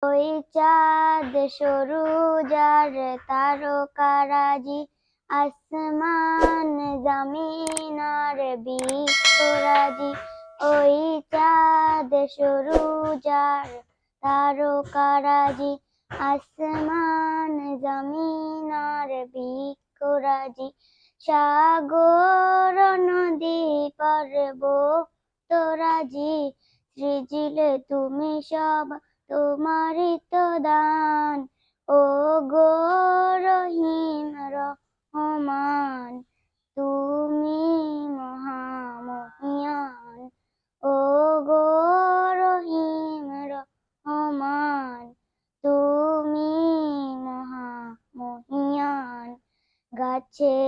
ওই চাঁদ সরু যার তারকারাজি, আসমান জমিন আর বৃক্ষরাজি। ওই চাঁদ সরু যার তারকারাজি, আসমান জমিন আর বৃক্ষরাজি। সাগর নদী পর্বতরাজি, সৃজিলে তুমি সব তোমারই তো দান। ও গো রহিম রহমান, তুমি মহামহিয়ান। ও গো রহিম রহমান, তুমি মহামহিয়ান। গাছে